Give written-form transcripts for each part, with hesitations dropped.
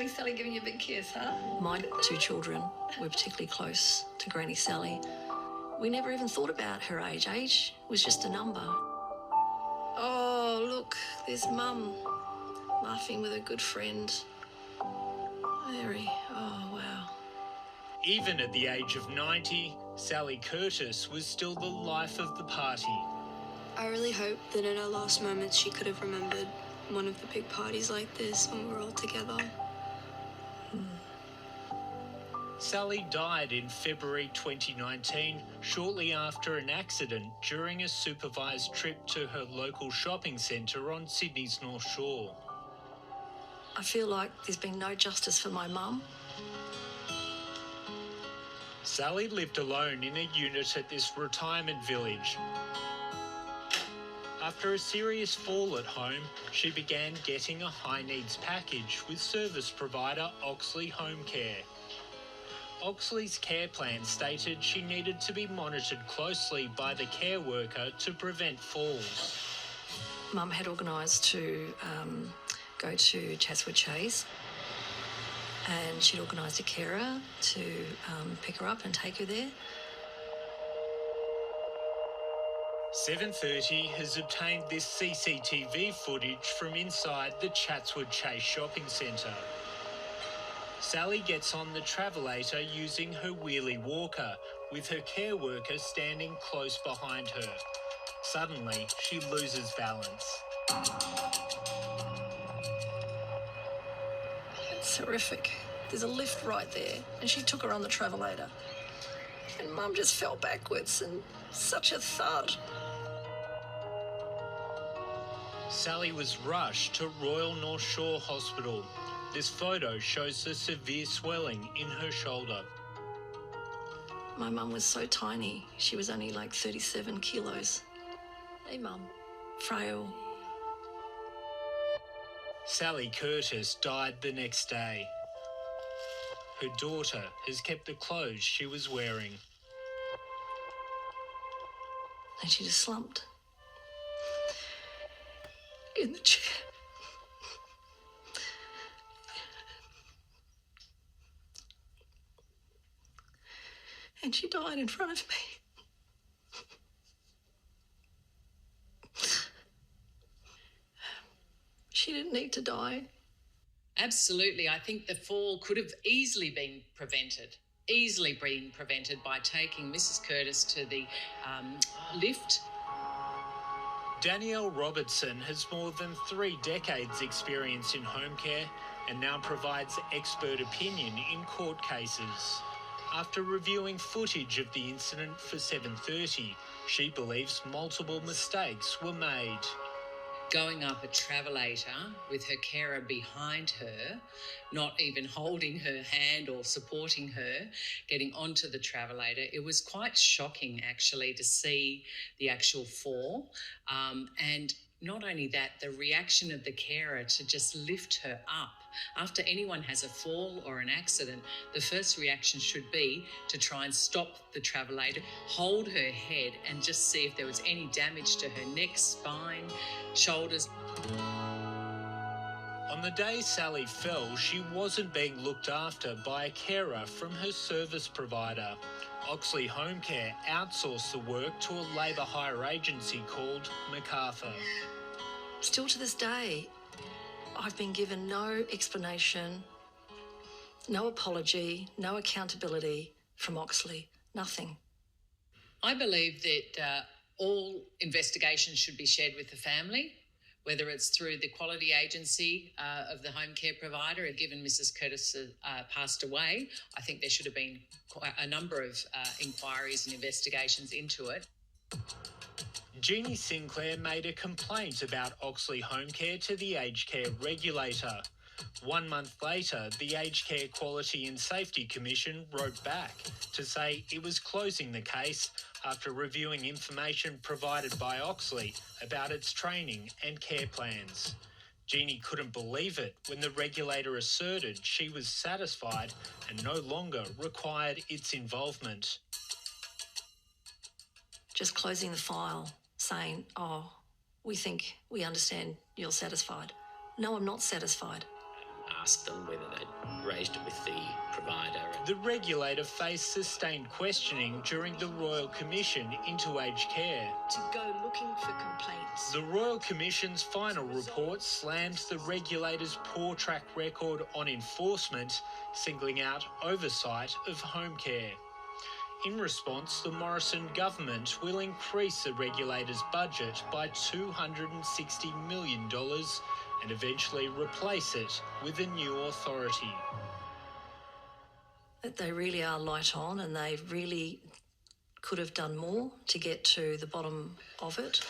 Granny Sally giving you a big kiss, huh? My two children were particularly close to Granny Sally. We never even thought about her age. Age was just a number. Oh, look, there's Mum laughing with a good friend. Mary, oh, wow. Even at the age of 90, Sally Curtis was still the life of the party. I really hope that in her last moments she could have remembered one of the big parties like this when we were all together. Sally died in February 2019, shortly after an accident during a supervised trip to her local shopping centre on Sydney's North Shore. I feel like there's been no justice for my mum. Sally lived alone in a unit at this retirement village. After a serious fall at home, she began getting a high-needs package with service provider Oxley Home Care. Oxley's care plan stated she needed to be monitored closely by the care worker to prevent falls. Mum had organised to go to Chatswood Chase, and she'd organised a carer to pick her up and take her there. 7:30 has obtained this CCTV footage from inside the Chatswood Chase shopping centre. Sally gets on the travelator using her wheelie walker, with her care worker standing close behind her. Suddenly, she loses balance. It's horrific. There's a lift right there, and she took her on the travelator. And Mum just fell backwards, and such a thud. Sally was rushed to Royal North Shore Hospital. This photo shows the severe swelling in her shoulder. My mum was so tiny. She was only like 37 kilos. Hey, Mum. Frail. Sally Curtis died the next day. Her daughter has kept the clothes she was wearing. And she just slumped in the chair. And she died in front of me. She didn't need to die. Absolutely. I think the fall could have easily been prevented by taking Mrs. Curtis to the lift. Danielle Robertson has more than 3 decades experience in home care and now provides expert opinion in court cases. After reviewing footage of the incident for 7:30, she believes multiple mistakes were made. Going up a travelator with her carer behind her, not even holding her hand or supporting her, getting onto the travelator. It was quite shocking, actually, to see the actual fall. And not only that, the reaction of the carer to just lift her up. After anyone has a fall or an accident, the first reaction should be to try and stop the travelator, hold her head and just see if there was any damage to her neck, spine, shoulders. On the day Sally fell, she wasn't being looked after by a carer from her service provider. Oxley Home Care outsourced the work to a labour hire agency called MacArthur. Still to this day, I've been given no explanation, no apology, no accountability from Oxley, nothing. I believe that all investigations should be shared with the family, whether it's through the quality agency of the home care provider. Given Mrs. Curtis passed away, I think there should have been quite a number of inquiries and investigations into it. Jeanie Sinclair made a complaint about Oxley Home Care to the Aged Care Regulator. 1 month later, the Aged Care Quality and Safety Commission wrote back to say it was closing the case after reviewing information provided by Oxley about its training and care plans. Jeanie couldn't believe it when the regulator asserted she was satisfied and no longer required its involvement. Just closing the file, saying, oh, we understand you're satisfied. No, I'm not satisfied. asked them whether they'd raised it with the provider. The regulator faced sustained questioning during the Royal Commission into aged care. To go looking for complaints. The Royal Commission's final report slammed the regulator's poor track record on enforcement, singling out oversight of home care. In response, the Morrison Government will increase the regulator's budget by $260 million and eventually replace it with a new authority. That they really are light on, and they really could have done more to get to the bottom of it.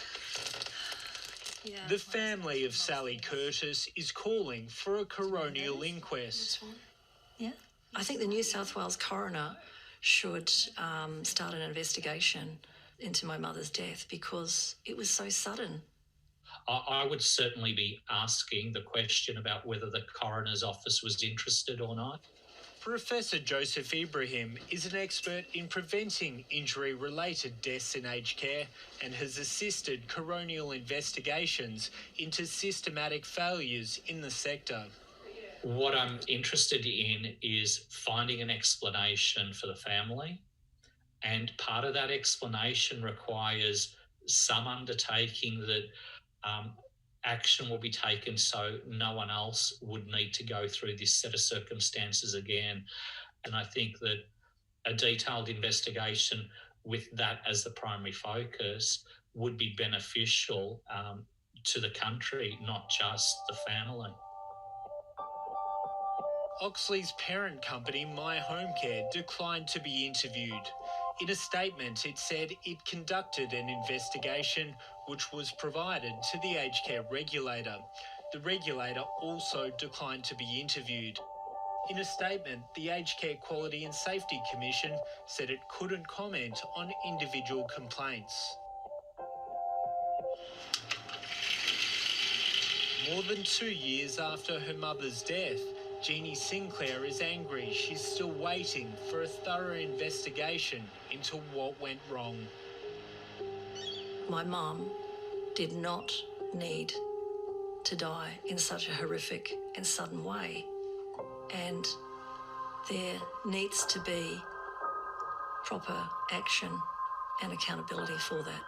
Yeah, the family of Sally Curtis is calling for a coronial inquest. Yeah, I think the New South Wales coroner should start an investigation into my mother's death because it was so sudden. I would certainly be asking the question about whether the coroner's office was interested or not. Professor Joseph Ibrahim is an expert in preventing injury-related deaths in aged care and has assisted coronial investigations into systematic failures in the sector. What I'm interested in is finding an explanation for the family, and part of that explanation requires some undertaking that action will be taken so no one else would need to go through this set of circumstances again. And I think that a detailed investigation with that as the primary focus would be beneficial to the country, not just the family. Oxley's parent company, My Home Care, declined to be interviewed. In a statement, it said it conducted an investigation which was provided to the aged care regulator. The regulator also declined to be interviewed. In a statement, the Aged Care Quality and Safety Commission said it couldn't comment on individual complaints. More than 2 years after her mother's death, Jeanie Sinclair is angry she's still waiting for a thorough investigation into what went wrong. My mum did not need to die in such a horrific and sudden way, and there needs to be proper action and accountability for that.